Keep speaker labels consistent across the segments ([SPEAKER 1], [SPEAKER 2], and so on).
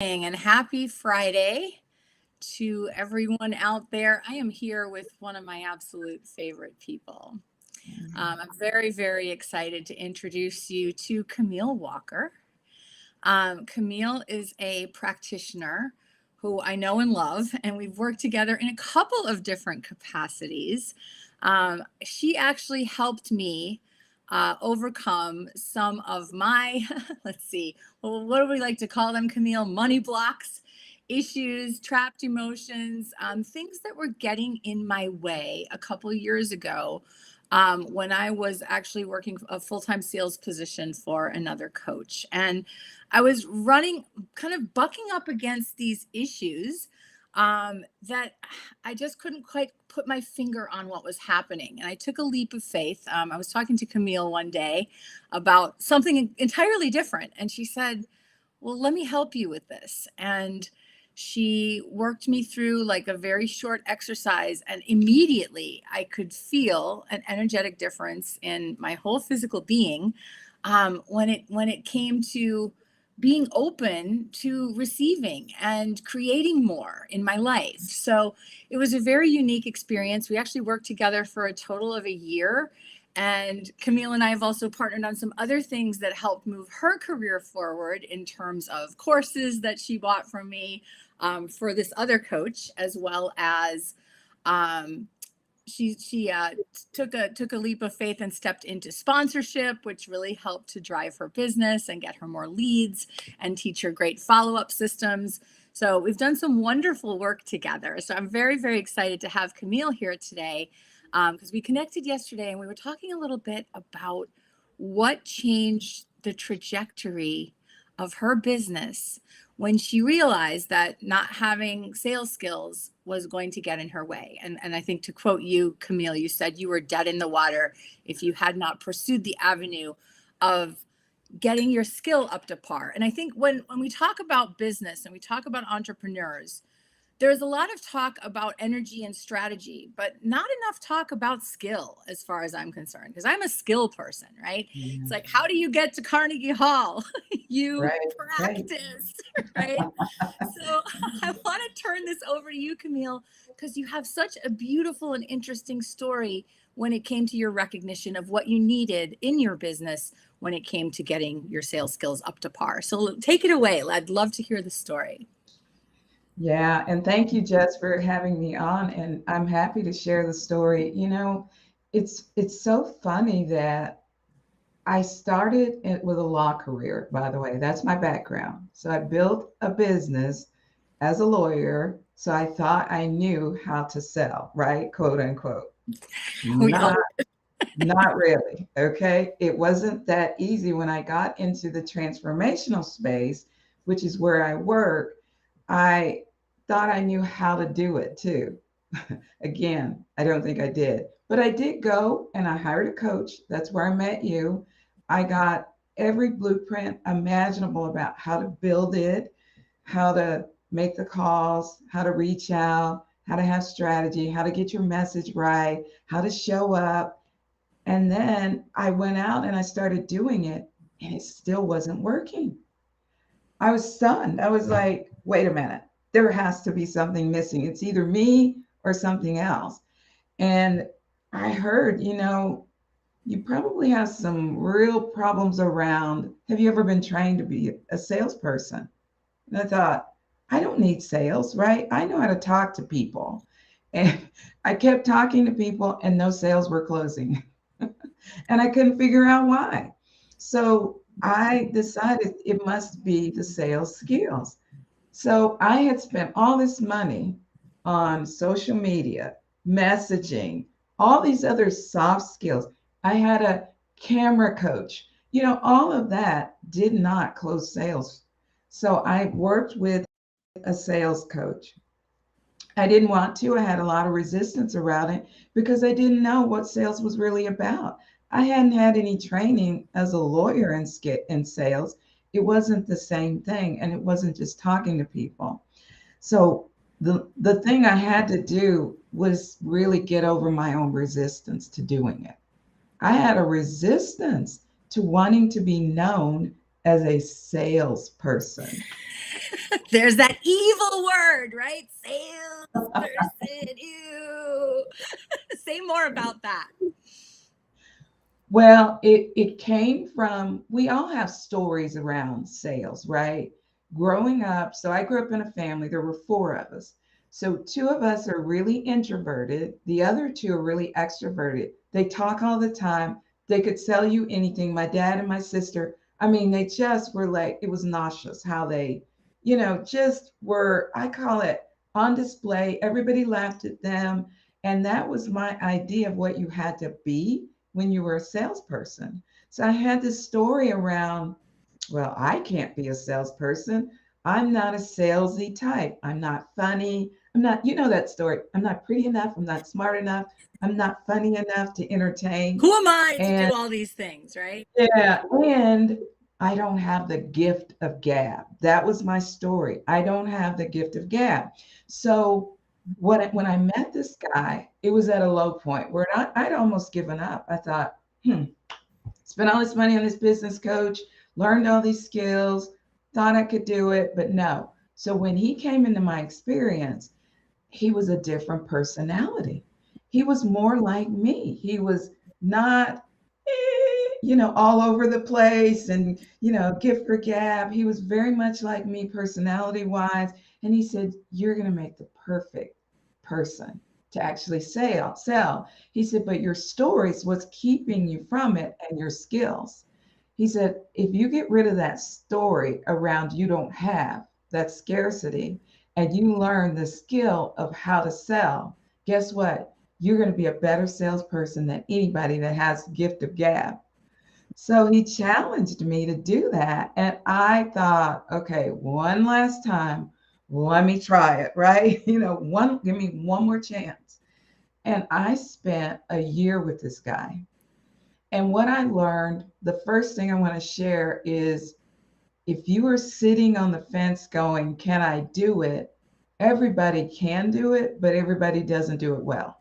[SPEAKER 1] And happy Friday to everyone out there. I am here with one of my absolute favorite people. I'm very, very excited to introduce you to Camille Walker. Camille is a practitioner who I know and love, and we've worked together in a couple of different capacities. She actually helped me overcome some of my, let's see, well, what do we like to call them, Camille? Money blocks, issues, trapped emotions, things that were getting in my way a couple years ago when I was actually working a full-time sales position for another coach. And I was running, kind of bucking up against these issues that I just couldn't quite put my finger on what was happening. And I took a leap of faith. I was talking to Camille one day about something entirely different. And she said, well, let me help you with this. And she worked me through like a very short exercise, and immediately I could feel an energetic difference in my whole physical being when it came to being open to receiving and creating more in my life. So it was a very unique experience. We actually worked together for a total of a year. And Camille and I have also partnered on some other things that helped move her career forward in terms of courses that she bought from me for this other coach, as well as she took a leap of faith and stepped into sponsorship, which really helped to drive her business and get her more leads and teach her great follow-up systems. So we've done some wonderful work together. So I'm very, very excited to have Camille here today because we connected yesterday and we were talking a little bit about what changed the trajectory of her business when she realized that not having sales skills was going to get in her way. And I think, to quote you, Camille, you said you were dead in the water if you had not pursued the avenue of getting your skill up to par. And I think when we talk about business and we talk about entrepreneurs, there's a lot of talk about energy and strategy, but not enough talk about skill as far as I'm concerned, because I'm a skill person, right?
[SPEAKER 2] Yeah.
[SPEAKER 1] It's like, how do you get to Carnegie Hall? You
[SPEAKER 2] Right, right.
[SPEAKER 1] practice, right? So I want to turn this over to you, Camille, because you have such a beautiful and interesting story when it came to your recognition of what you needed in your business when it came to getting your sales skills up to par. So take it away. I'd love to hear the story.
[SPEAKER 2] Yeah, and thank you, Jess, for having me on. And I'm happy to share the story. It's so funny that I started it with a law career, by the way. That's my background. So I built a business as a lawyer. So I thought I knew how to sell, right? Quote unquote.
[SPEAKER 1] We all.
[SPEAKER 2] Not Not really. Okay. It wasn't that easy when I got into the transformational space, which is where I work. I thought I knew how to do it too. Again, I don't think I did, but I did go and I hired a coach. That's where I met you. I got every blueprint imaginable about how to build it, how to make the calls, how to reach out, how to have strategy, how to get your message right, how to show up. And then I went out and I started doing it, and it still wasn't working. I was stunned. I was like, wait a minute, there has to be something missing. It's either me or something else. And I heard, you probably have some real problems around. Have you ever been trained to be a salesperson? And I thought, I don't need sales, right? I know how to talk to people. And I kept talking to people, and no sales were closing. And I couldn't figure out why. So I decided it must be the sales skills. So I had spent all this money on social media, messaging, all these other soft skills. I had a camera coach. All of that did not close sales. So I worked with a sales coach. I didn't want to. I had a lot of resistance around it because I didn't know what sales was really about. I hadn't had any training as a lawyer in sales. It wasn't the same thing, and it wasn't just talking to people. So the thing I had to do was really get over my own resistance to doing it. I had a resistance to wanting to be known as a salesperson.
[SPEAKER 1] There's that evil word, right? Salesperson, ew. Say more about that.
[SPEAKER 2] Well, it came from, we all have stories around sales, right? Growing up, so I grew up in a family, there were four of us. So two of us are really introverted, the other two are really extroverted. They talk all the time, they could sell you anything. My dad and my sister, I mean, they just were like, it was nauseous how they, just were, I call it on display. Everybody laughed at them. And that was my idea of what you had to be when you were a salesperson. So I had this story around, well, I can't be a salesperson. I'm not a salesy type. I'm not funny. I'm not, that story. I'm not pretty enough. I'm not smart enough. I'm not funny enough to entertain.
[SPEAKER 1] Who am I to
[SPEAKER 2] And
[SPEAKER 1] do all these things, right?
[SPEAKER 2] yeah, and I don't have the gift of gab. That was my story. I don't have the gift of gab. So when I met this guy, it was at a low point where I'd almost given up. I thought, spent all this money on this business coach, learned all these skills, thought I could do it, but no. So when he came into my experience, he was a different personality. He was more like me. He was not, all over the place and, gift for gab. He was very much like me personality wise. And he said, you're going to make the perfect person to actually sell. He said, but your story is what's keeping you from it and your skills. He said, if you get rid of that story around you don't have that scarcity and you learn the skill of how to sell, guess what? You're going to be a better salesperson than anybody that has the gift of gab. So he challenged me to do that. And I thought, okay, one last time, let me try it, right? Give me one more chance. And I spent a year with this guy. And what I learned, the first thing I want to share is if you are sitting on the fence going, can I do it? Everybody can do it, but everybody doesn't do it well.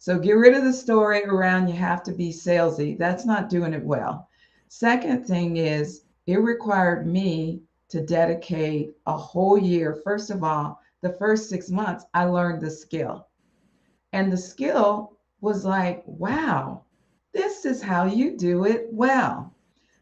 [SPEAKER 2] So get rid of the story around you have to be salesy. That's not doing it well. Second thing is it required me to dedicate a whole year. First of all, the first 6 months, I learned the skill. And the skill was like, wow, this is how you do it well.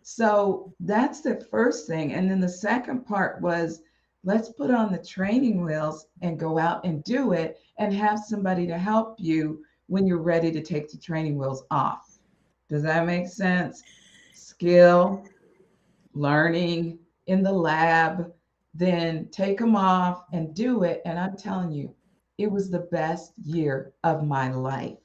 [SPEAKER 2] So that's the first thing. And then the second part was, let's put on the training wheels and go out and do it and have somebody to help you when you're ready to take the training wheels off. Does that make sense? Skill, learning in the lab, then take them off and do it. And I'm telling you, it was the best year of my life.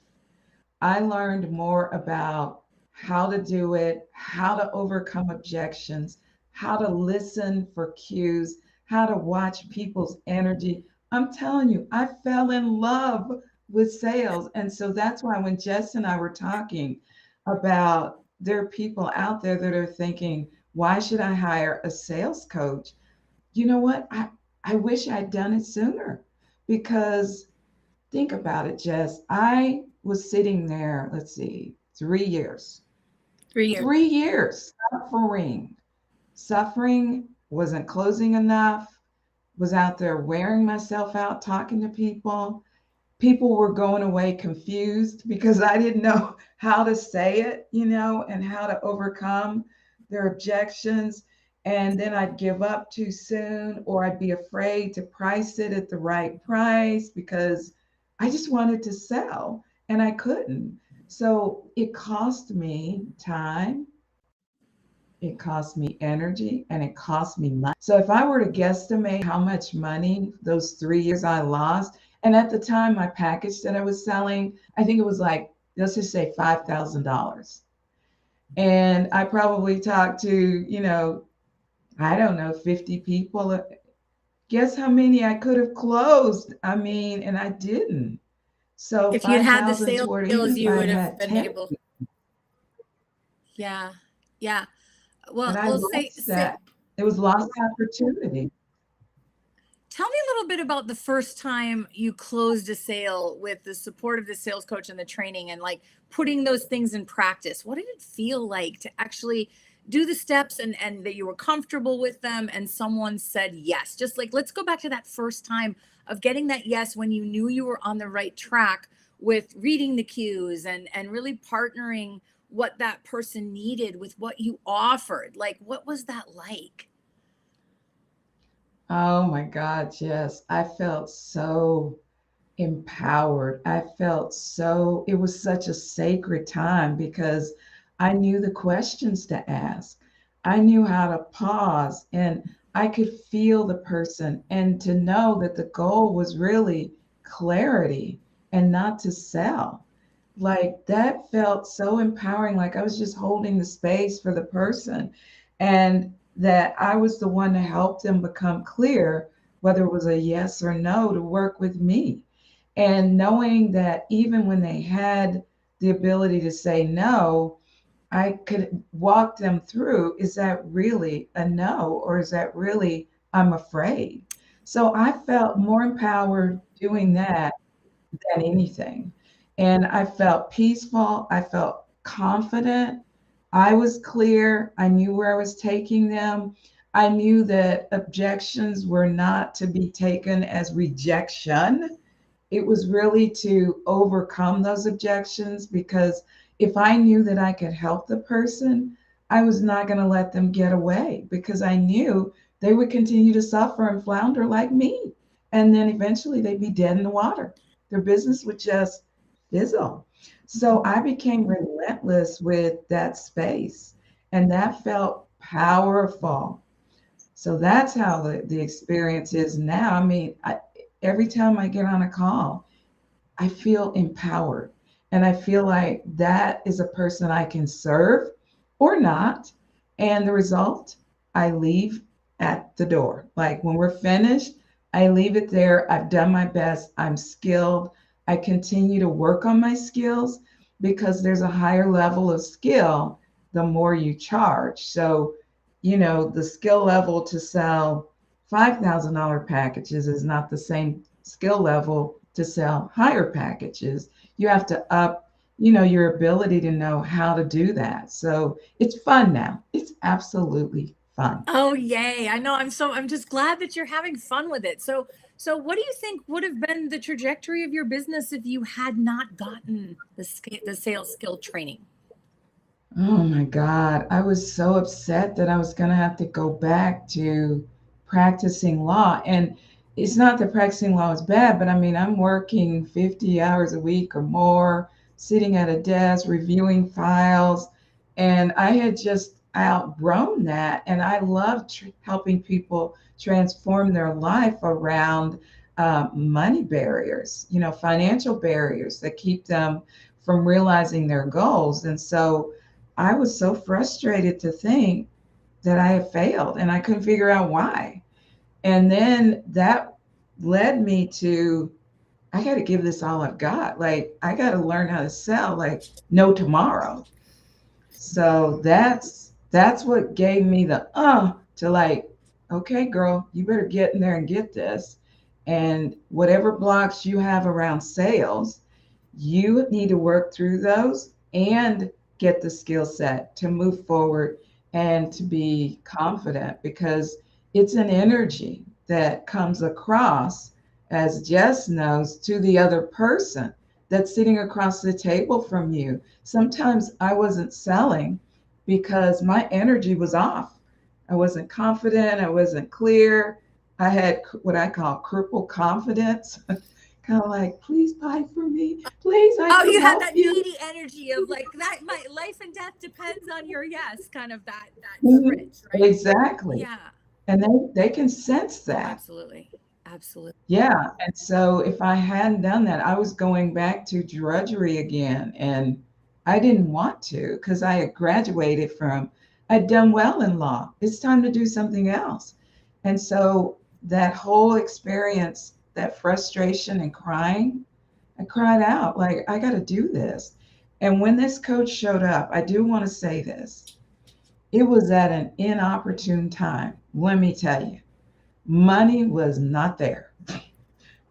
[SPEAKER 2] I learned more about how to do it, how to overcome objections, how to listen for cues, how to watch people's energy. I'm telling you, I fell in love with sales. And so that's why when Jess and I were talking about there are people out there that are thinking, why should I hire a sales coach? You know what? I wish I'd done it sooner because think about it, Jess. I was sitting there, let's see, 3 years.
[SPEAKER 1] 3 years.
[SPEAKER 2] 3 years suffering. Suffering, wasn't closing enough, was out there wearing myself out, talking to people. People were going away confused because I didn't know how to say it, and how to overcome their objections. And then I'd give up too soon, or I'd be afraid to price it at the right price because I just wanted to sell and I couldn't. So it cost me time, it cost me energy, and it cost me money. So if I were to guesstimate how much money those 3 years I lost, and at the time my package that I was selling, I think it was like, let's just say $5,000. And I probably talked to, I don't know, 50 people. Guess how many I could have closed? I mean, and I didn't. So
[SPEAKER 1] If you'd had the
[SPEAKER 2] 5,000
[SPEAKER 1] sales
[SPEAKER 2] toward even
[SPEAKER 1] skills,
[SPEAKER 2] if
[SPEAKER 1] you
[SPEAKER 2] I
[SPEAKER 1] would have
[SPEAKER 2] had
[SPEAKER 1] been
[SPEAKER 2] 10,
[SPEAKER 1] able. Yeah. Yeah.
[SPEAKER 2] and
[SPEAKER 1] Well,
[SPEAKER 2] I
[SPEAKER 1] well,
[SPEAKER 2] lost that. It was lost opportunity.
[SPEAKER 1] tell me a little bit about the first time you closed a sale with the support of the sales coach and the training and like putting those things in practice. What did it feel like to actually do the steps and that you were comfortable with them and someone said yes? Just like, let's go back to that first time of getting that yes when you knew you were on the right track with reading the cues and really partnering what that person needed with what you offered. Like, what was that like?
[SPEAKER 2] Oh my God, yes. I felt so empowered. I felt so, it was such a sacred time because I knew the questions to ask. I knew how to pause and I could feel the person and to know that the goal was really clarity and not to sell. Like that felt so empowering. Like I was just holding the space for the person and that I was the one to help them become clear, whether it was a yes or no, to work with me. And knowing that even when they had the ability to say no, I could walk them through, is that really a no? Or is that really, I'm afraid? So I felt more empowered doing that than anything. And I felt peaceful. I felt confident. I was clear. I knew where I was taking them. I knew that objections were not to be taken as rejection. It was really to overcome those objections because if I knew that I could help the person, I was not going to let them get away because I knew they would continue to suffer and flounder like me. And then eventually they'd be dead in the water. Their business would just fizzle. So I became relentless with that space, and that felt powerful. So that's how the experience is now. I mean, every time I get on a call, I feel empowered. And I feel like that is a person I can serve or not. And the result, I leave at the door. Like when we're finished, I leave it there. I've done my best. I'm skilled. I continue to work on my skills because there's a higher level of skill the more you charge. So, the skill level to sell $5,000 packages is not the same skill level to sell higher packages. You have to up, your ability to know how to do that. So it's fun now. It's absolutely fun.
[SPEAKER 1] Oh, yay. I know. I'm just glad that you're having fun with it. So what do you think would have been the trajectory of your business if you had not gotten the sales skill training?
[SPEAKER 2] Oh my God. I was so upset that I was going to have to go back to practicing law. And it's not that practicing law is bad, but I mean, I'm working 50 hours a week or more, sitting at a desk, reviewing files. And I had just outgrown that. And I love helping people transform their life around money barriers, financial barriers that keep them from realizing their goals. And so, I was so frustrated to think that I had failed and I couldn't figure out why. And then that led me to, I got to give this all I've got. Like, I got to learn how to sell like no tomorrow. So that's what gave me the to like, okay, girl, you better get in there and get this. And whatever blocks you have around sales, you need to work through those and get the skill set to move forward and to be confident because it's an energy that comes across, as Jess knows, to the other person that's sitting across the table from you. Sometimes I wasn't selling because my energy was off. I wasn't confident. I wasn't clear. I had what I call crippled confidence, kind of like, please buy from me. Please, I
[SPEAKER 1] Oh,
[SPEAKER 2] can
[SPEAKER 1] you had
[SPEAKER 2] help
[SPEAKER 1] that
[SPEAKER 2] you.
[SPEAKER 1] needy energy of like that my life and death depends on your yes, kind of that
[SPEAKER 2] Mhm.
[SPEAKER 1] switch, right?
[SPEAKER 2] Exactly.
[SPEAKER 1] Yeah.
[SPEAKER 2] And they can sense
[SPEAKER 1] Oh,
[SPEAKER 2] that.
[SPEAKER 1] absolutely. Absolutely.
[SPEAKER 2] Yeah. And so if I hadn't done that, I was going back to drudgery again. And I didn't want to because I had graduated from, I'd done well in law. It's time to do something else. And so that whole experience, that frustration and crying, I cried out, like, I got to do this. And when this coach showed up, I do want to say this. It was at an inopportune time. Let me tell you, money was not there.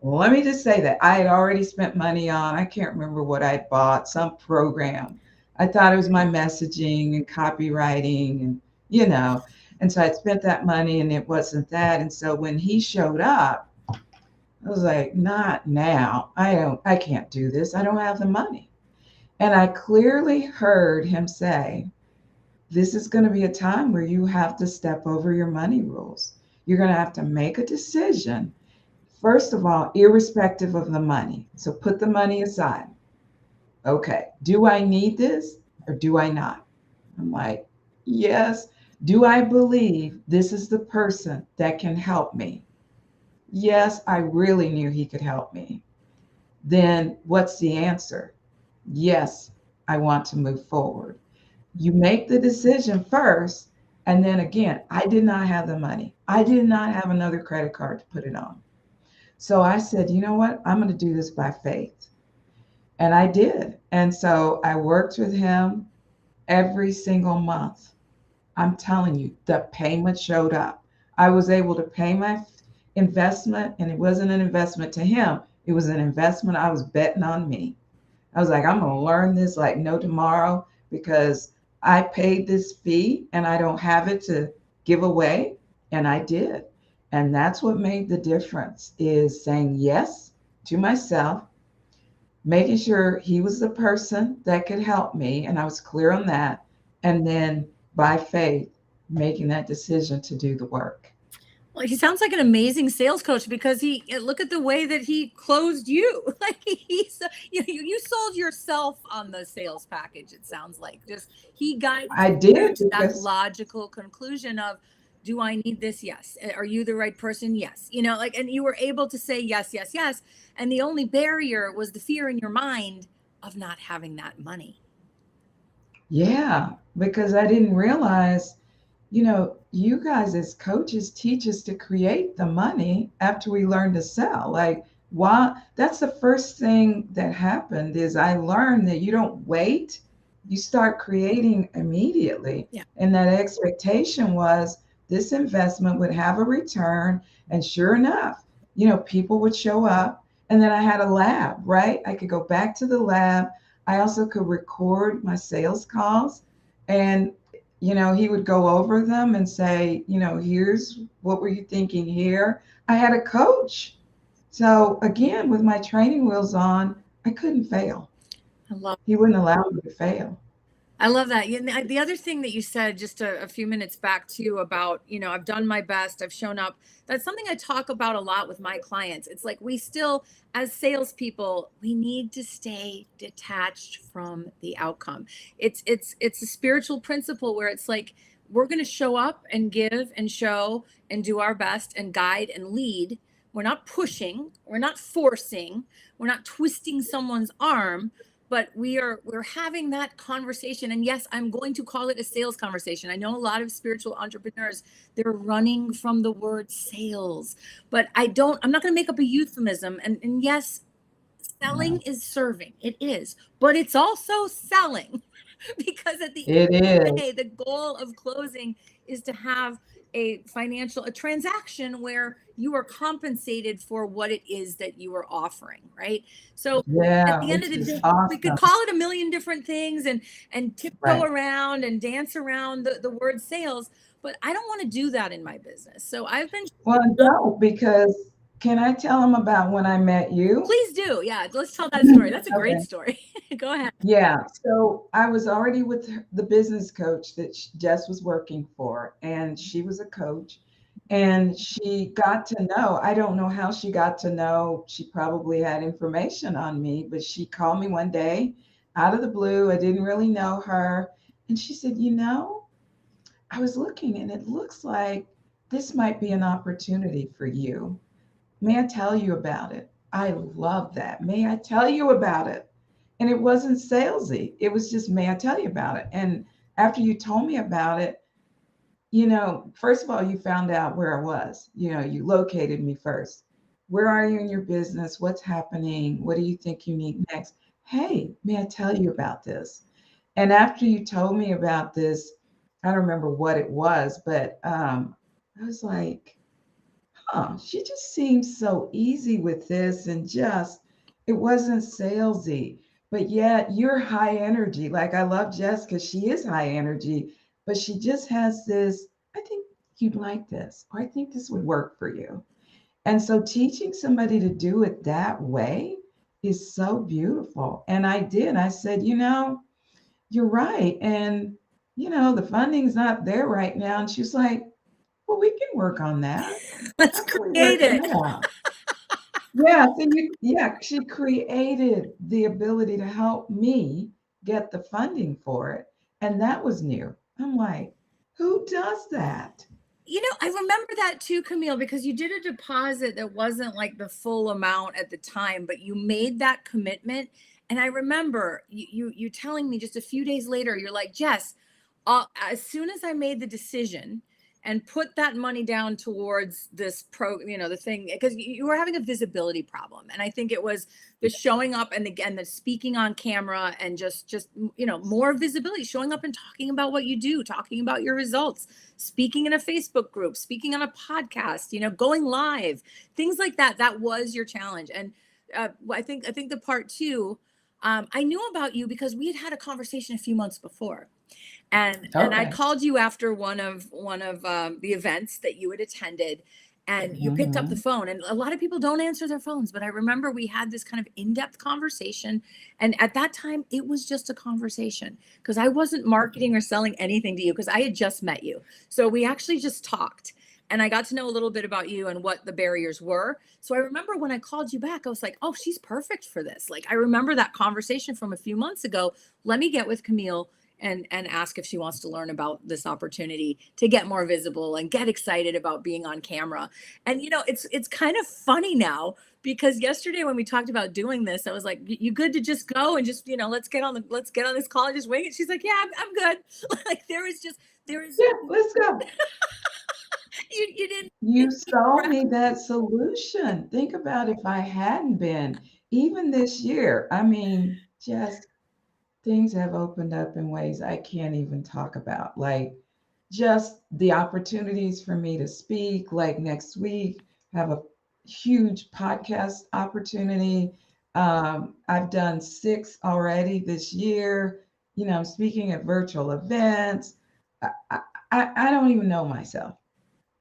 [SPEAKER 2] Let me just say that I had already spent money on, I can't remember what I bought, some program. I thought it was my messaging and copywriting and, you know, and so I'd spent that money and it wasn't that. And so when he showed up, I was like, not now. I can't do this. I don't have the money. And I clearly heard him say, this is going to be a time where you have to step over your money rules. You're going to have to make a decision. First of all, irrespective of the money. So put the money aside. Okay, do I need this or do I not? I'm like, yes. Do I believe this is the person that can help me? Yes, I really knew he could help me. Then what's the answer? Yes, I want to move forward. You make the decision first. And then again, I did not have the money. I did not have another credit card to put it on. So I said, you know what? I'm going to do this by faith. And I did. And so I worked with him every single month. I'm telling you, the payment showed up. I was able to pay my investment, and it wasn't an investment to him, it was an investment I was betting on me. I was like, I'm going to learn this like no tomorrow because I paid this fee and I don't have it to give away. And I did. And that's what made the difference is saying yes to myself, making sure he was the person that could help me. And I was clear on that. And then by faith, making that decision to do the work.
[SPEAKER 1] Well, he sounds like an amazing sales coach because look at the way that he closed you. Like you sold yourself on the sales package. It sounds like just he guided
[SPEAKER 2] I
[SPEAKER 1] you
[SPEAKER 2] did
[SPEAKER 1] to that
[SPEAKER 2] because,
[SPEAKER 1] logical conclusion of, do I need this? Yes. Are you the right person? Yes. Like, and you were able to say yes, yes, yes. And the only barrier was the fear in your mind of not having that money.
[SPEAKER 2] yeah, because I didn't realize, you guys as coaches teach us to create the money after we learn to sell. Like, why? That's the first thing that happened is I learned that you don't wait, you start creating immediately.
[SPEAKER 1] Yeah.
[SPEAKER 2] And that expectation was this investment would have a return. And sure enough, people would show up. And then I had a lab, right? I could go back to the lab. I also could record my sales calls. And he would go over them and say, here's what were you thinking here? I had a coach. So again, with my training wheels on, I couldn't fail.
[SPEAKER 1] I love
[SPEAKER 2] He wouldn't allow me to fail.
[SPEAKER 1] I love that. The other thing that you said just a few minutes back too about, I've done my best, I've shown up. That's something I talk about a lot with my clients. It's like we still, as salespeople, we need to stay detached from the outcome. It's a spiritual principle where it's like we're going to show up and give and show and do our best and guide and lead. We're not pushing, we're not forcing, we're not twisting someone's arm, but we're having that conversation. And yes, I'm going to call it a sales conversation. I know a lot of spiritual entrepreneurs, they're running from the word sales, but I'm not going to make up a euphemism. And yes, selling
[SPEAKER 2] No,
[SPEAKER 1] is serving, it is, but it's also selling. Because at the
[SPEAKER 2] it
[SPEAKER 1] end of the day,
[SPEAKER 2] is.
[SPEAKER 1] the goal of closing is to have a transaction where you are compensated for what it is that you are offering, right? So at
[SPEAKER 2] Yeah,
[SPEAKER 1] the end of
[SPEAKER 2] which
[SPEAKER 1] the
[SPEAKER 2] is
[SPEAKER 1] day, we could
[SPEAKER 2] awesome.
[SPEAKER 1] call it a million different things and tiptoe
[SPEAKER 2] Right.
[SPEAKER 1] around and dance around the word sales, but I don't want to do that in my business. So I've been
[SPEAKER 2] Well, no, because can I tell them about when I met you?
[SPEAKER 1] Please do. Yeah, let's tell that story. That's a great
[SPEAKER 2] Okay.
[SPEAKER 1] story. Go ahead.
[SPEAKER 2] Yeah. So I was already with the business coach that Jess was working for, and she was a coach. And she got to know, I don't know how she got to know, she probably had information on me, but she called me one day out of the blue. I didn't really know her. And she said, I was looking and it looks like this might be an opportunity for you. May I tell you about it? I love that. May I tell you about it? And it wasn't salesy. It was just, may I tell you about it? And after you told me about it, first of all, you found out where I was. You located me first. Where are you in your business? What's happening? What do you think you need next? Hey, may I tell you about this? And after you told me about this, I don't remember what it was, but I was like, she just seemed so easy with this and just, it wasn't salesy. but yet you're high energy. Like I love Jess because she is high energy, but she just has this, I think you'd like this, or I think this would work for you. And so teaching somebody to do it that way is so beautiful. And I did. I said, you're right. And, the funding's not there right now. And she's like, well, we can work on that.
[SPEAKER 1] Let's
[SPEAKER 2] How can we
[SPEAKER 1] create
[SPEAKER 2] work
[SPEAKER 1] it.
[SPEAKER 2] that out? Yeah, yeah, she created the ability to help me get the funding for it. And that was new. I'm like, who does that?
[SPEAKER 1] I remember that too, Camille, because you did a deposit that wasn't like the full amount at the time, but you made that commitment. And I remember you telling me just a few days later, you're like, Jess, as soon as I made the decision and put that money down towards this the thing, because you were having a visibility problem. And I think it was the showing up and the speaking on camera and just more visibility, showing up and talking about what you do, talking about your results, speaking in a Facebook group, speaking on a podcast, going live, things like that. That was your challenge. And I think the part two, I knew about you because we had a conversation a few months before, and I
[SPEAKER 2] Okay.
[SPEAKER 1] called you after one of the events that you had attended, and you picked up the
[SPEAKER 2] Hmm.
[SPEAKER 1] phone. And a lot of people don't answer their phones, but I remember we had this kind of in-depth conversation, and at that time it was just a conversation because I wasn't marketing or selling anything to you because I had just met you. So we actually just talked. And I got to know a little bit about you and what the barriers were. So I remember when I called you back, I was like, oh, she's perfect for this. Like, I remember that conversation from a few months ago. Let me get with Camille and ask if she wants to learn about this opportunity to get more visible and get excited about being on camera. And it's kind of funny now because yesterday when we talked about doing this, I was like, you good to just go and just let's get on this call and just wing it. She's like, yeah, I'm good. Like there is
[SPEAKER 2] Yeah, let's go.
[SPEAKER 1] you didn't
[SPEAKER 2] You sold
[SPEAKER 1] prep.
[SPEAKER 2] me that solution. Think about if I hadn't been, even this year. I mean, just things have opened up in ways I can't even talk about. Like just the opportunities for me to speak, like next week, have a huge podcast opportunity. I've done 6 already this year. I'm speaking at virtual events. I, I, I don't even know myself.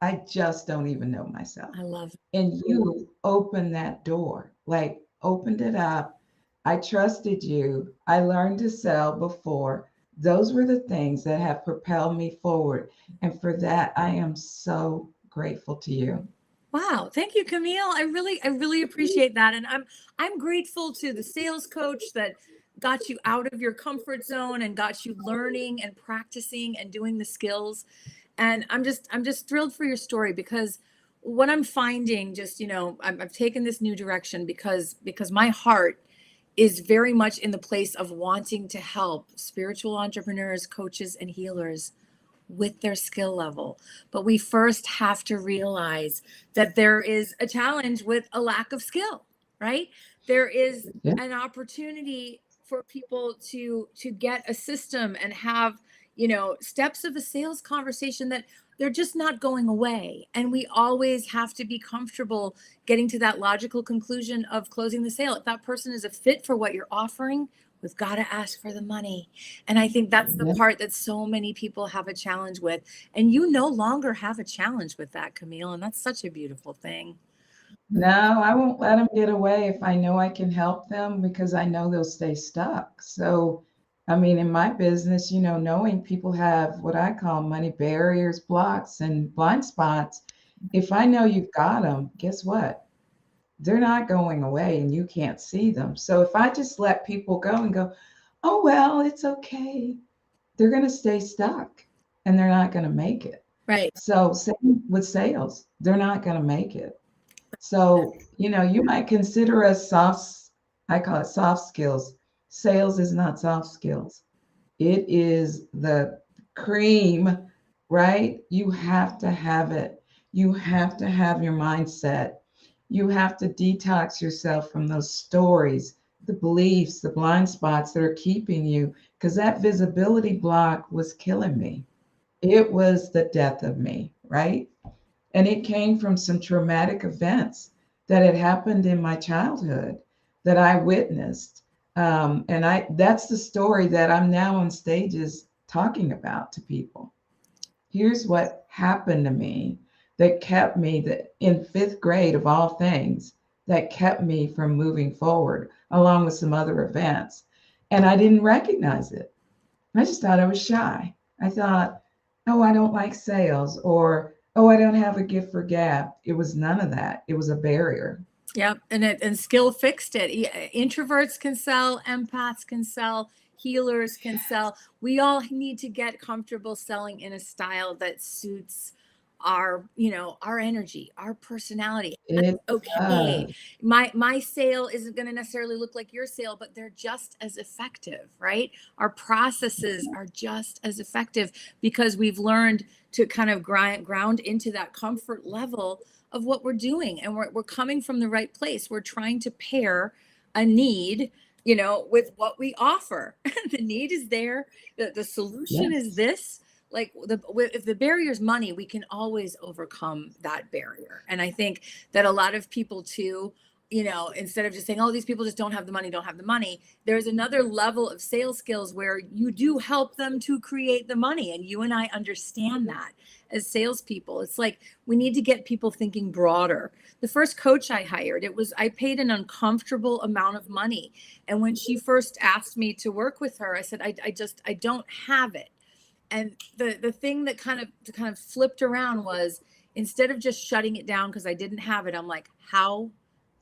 [SPEAKER 2] I just don't even know myself.
[SPEAKER 1] I love
[SPEAKER 2] And you opened that door, like opened it up. I trusted you. I learned to sell before. Those were the things that have propelled me forward. And for that, I am so grateful to you.
[SPEAKER 1] Wow, thank you, Camille. I really appreciate that. And I'm grateful to the sales coach that got you out of your comfort zone and got you learning and practicing and doing the skills. And I'm just thrilled for your story because what I'm finding just, I've taken this new direction because my heart is very much in the place of wanting to help spiritual entrepreneurs, coaches, and healers with their skill level. But we first have to realize that there is a challenge with a lack of skill, right? There is
[SPEAKER 2] Yeah.
[SPEAKER 1] an opportunity for people to get a system and have, steps of a sales conversation that they're just not going away. And we always have to be comfortable getting to that logical conclusion of closing the sale. If that person is a fit for what you're offering, we've got to ask for the money. And I think that's the
[SPEAKER 2] Yeah.
[SPEAKER 1] part that so many people have a challenge with. And you no longer have a challenge with that, Camille. And that's such a beautiful thing.
[SPEAKER 2] No, I won't let them get away if I know I can help them because I know they'll stay stuck. So, I mean, in my business, knowing people have what I call money barriers, blocks, and blind spots, if I know you've got them, guess what? They're not going away and you can't see them. So if I just let people go and go, oh, well, it's okay, they're going to stay stuck and they're not going to make it.
[SPEAKER 1] Right.
[SPEAKER 2] So, same with sales, they're not going to make it. So, you might consider us soft, I call it soft skills. Sales is not soft skills, it is the cream, right? You have to have it. You have to have your mindset. You have to detox yourself from those stories, the beliefs, the blind spots that are keeping you, because that visibility block was killing me. It was the death of me, right? And it came from some traumatic events that had happened in my childhood that I witnessed. And that's the story that I'm now on stages talking about to people. Here's what happened to me that kept me in fifth grade of all things, that kept me from moving forward, along with some other events. And I didn't recognize it. I just thought I was shy. I thought, oh, I don't like sales, or oh, I don't have a gift for gab. It was none of that. It was a barrier.
[SPEAKER 1] Yep, and skill fixed it. Introverts can sell, empaths can sell, healers can sell. We all need to get comfortable selling in a style that suits our energy, our personality. That's
[SPEAKER 2] It
[SPEAKER 1] okay.
[SPEAKER 2] does.
[SPEAKER 1] My sale isn't going to necessarily look like your sale, but they're just as effective, right? Our processes are just as effective because we've learned to kind of ground into that comfort level of what we're doing, and we're coming from the right place. We're trying to pair a need, with what we offer. The need is there, the solution is
[SPEAKER 2] Yes.
[SPEAKER 1] this. Like, if the barrier is money, we can always overcome that barrier. And I think that a lot of people too, instead of just saying, oh, these people just don't have the money, there's another level of sales skills where you do help them to create the money. And you and I understand that as salespeople. It's like we need to get people thinking broader. The first coach I hired, I paid an uncomfortable amount of money. And when she first asked me to work with her, I said, I don't have it. And the thing that kind of flipped around was, instead of just shutting it down because I didn't have it, I'm like, how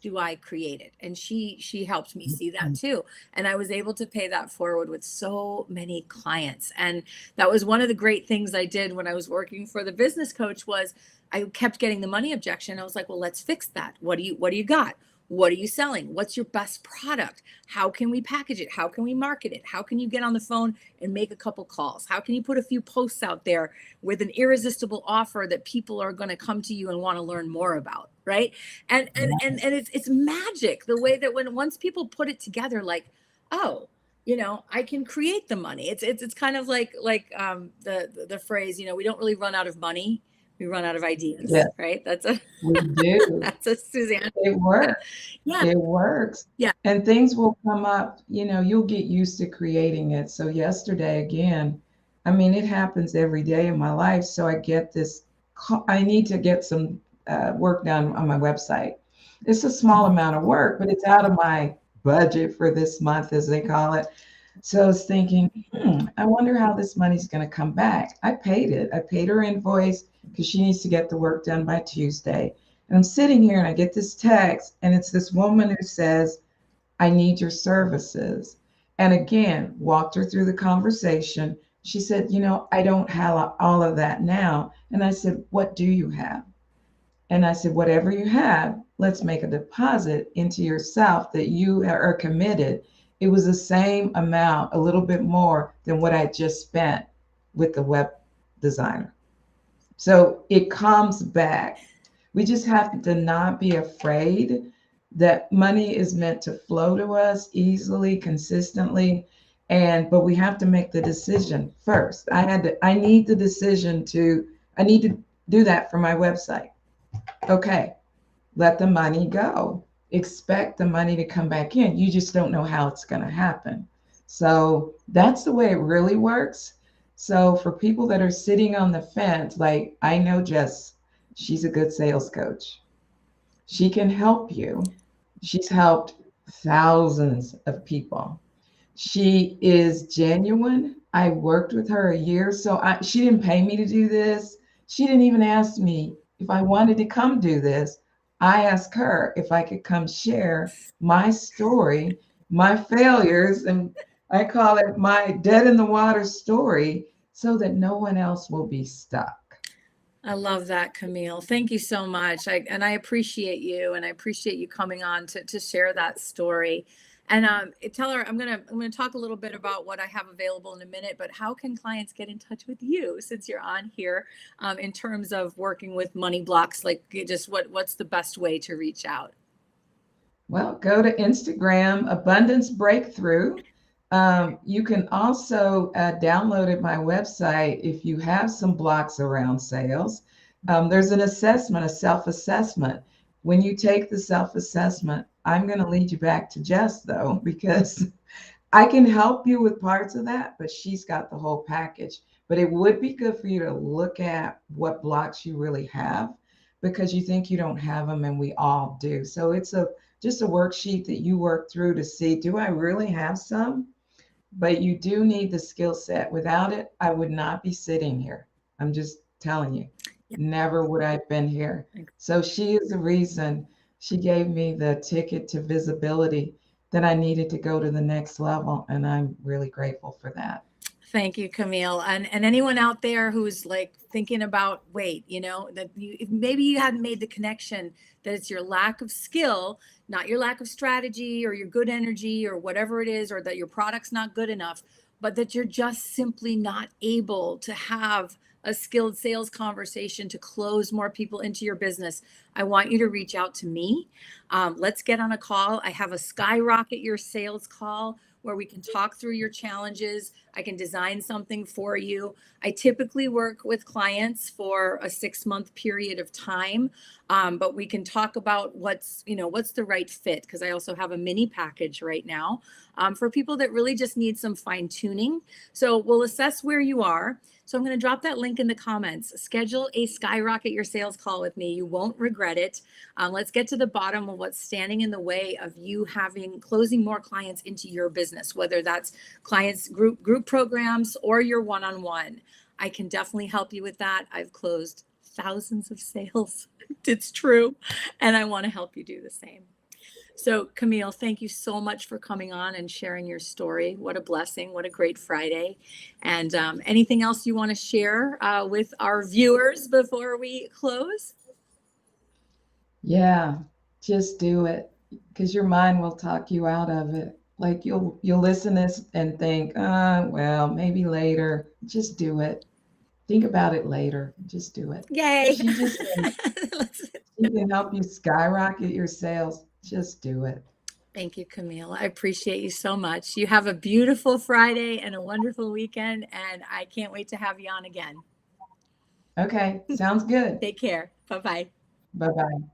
[SPEAKER 1] do I create it? And she helped me see that too. And I was able to pay that forward with so many clients. And that was one of the great things I did when I was working for the business coach. Was I kept getting the money objection. I was like, well, let's fix that. What do you got? What are you selling? What's your best product? How can we package it? How can we market it? How can you get on the phone and make a couple calls? How can you put a few posts out there with an irresistible offer that people are going to come to you and want to learn more about, right? And it's magic, the way that once people put it together, like, oh, I can create the money. It's kind of like the phrase, we don't really run out of money, we run out of ideas,
[SPEAKER 2] Yes,
[SPEAKER 1] right? That's a
[SPEAKER 2] we do.
[SPEAKER 1] that's a Suzanne.
[SPEAKER 2] It works.
[SPEAKER 1] Yeah.
[SPEAKER 2] It works.
[SPEAKER 1] Yeah.
[SPEAKER 2] And things will come up, you'll get used to creating it. So yesterday again, I mean, it happens every day in my life. So I get this, I need to get some work done on my website. It's a small amount of work, but it's out of my budget for this month, as they call it. So I was thinking, I wonder how this money's going to come back. I paid it. I paid her invoice because she needs to get the work done by Tuesday. And I'm sitting here and I get this text, and it's this woman who says, I need your services. And again, walked her through the conversation. She said, I don't have all of that now. And I said, what do you have? And I said, whatever you have, let's make a deposit into yourself that you are committed. It was the same amount, a little bit more than what I just spent with the web designer. So it comes back. We just have to not be afraid that money is meant to flow to us easily, consistently. But we have to make the decision first. I need the decision I need to do that for my website. Okay, let the money go. Expect the money to come back in. You just don't know how it's going to happen. So that's the way it really works. So for people that are sitting on the fence, like I know Jess, she's a good sales coach. She can help you. She's helped thousands of people. She is genuine. I worked with her a year, so she didn't pay me to do this. She didn't even ask me if I wanted to come do this. I asked her if I could come share my story, my failures, and I call it my dead in the water story, so that no one else will be stuck.
[SPEAKER 1] I love that, Camille. Thank you so much. I appreciate you, and I appreciate you coming on to share that story. And tell her I'm gonna talk a little bit about what I have available in a minute. But how can clients get in touch with you since you're on here, in terms of working with money blocks? Like, just what's the best way to reach out?
[SPEAKER 2] Well, go to Instagram, Abundance Breakthrough. You can also download at my website if you have some blocks around sales. There's an assessment, a self-assessment. When you take the self-assessment, I'm going to lead you back to Jess, though, because I can help you with parts of that, but she's got the whole package. But it would be good for you to look at what blocks you really have because you think you don't have them and we all do. So it's a just a worksheet that you work through to see, do I really have some? But you do need the skill set. Without it, I would not be sitting here. I'm just telling you,
[SPEAKER 1] Yeah.
[SPEAKER 2] never would I have been here. So she is the reason she gave me the ticket to visibility that I needed to go to the next level. And I'm really grateful for that.
[SPEAKER 1] Thank you, Camille. And anyone out there who's like thinking about, wait, that maybe you hadn't made the connection that it's your lack of skill, not your lack of strategy or your good energy or whatever it is, or that your product's not good enough, but that you're just simply not able to have a skilled sales conversation to close more people into your business. I want you to reach out to me. Let's get on a call. I have a skyrocket your sales call where we can talk through your challenges. I can design something for you. I typically work with clients for a 6-month period of time, but we can talk about what's the right fit, because I also have a mini package right now for people that really just need some fine tuning. So we'll assess where you are. So I'm going to drop that link in the comments. Schedule a skyrocket your sales call with me. You won't regret it. Let's get to the bottom of what's standing in the way of you closing more clients into your business, whether that's clients group programs or your one-on-one. I can definitely help you with that. I've closed thousands of sales. It's true. And I want to help you do the same. So, Camille, thank you so much for coming on and sharing your story. What a blessing. What a great Friday. And anything else you want to share with our viewers before we close?
[SPEAKER 2] Yeah, just do it because your mind will talk you out of it. Like you'll listen to this and think, well, maybe later. Just do it. Think about it later. Just do it.
[SPEAKER 1] Yay.
[SPEAKER 2] She can help you skyrocket your sales. Just do it.
[SPEAKER 1] Thank you, Camille. I appreciate you so much. You have a beautiful Friday and a wonderful weekend, and I can't wait to have you on again.
[SPEAKER 2] Okay, sounds good.
[SPEAKER 1] Take care. Bye-bye.
[SPEAKER 2] Bye bye.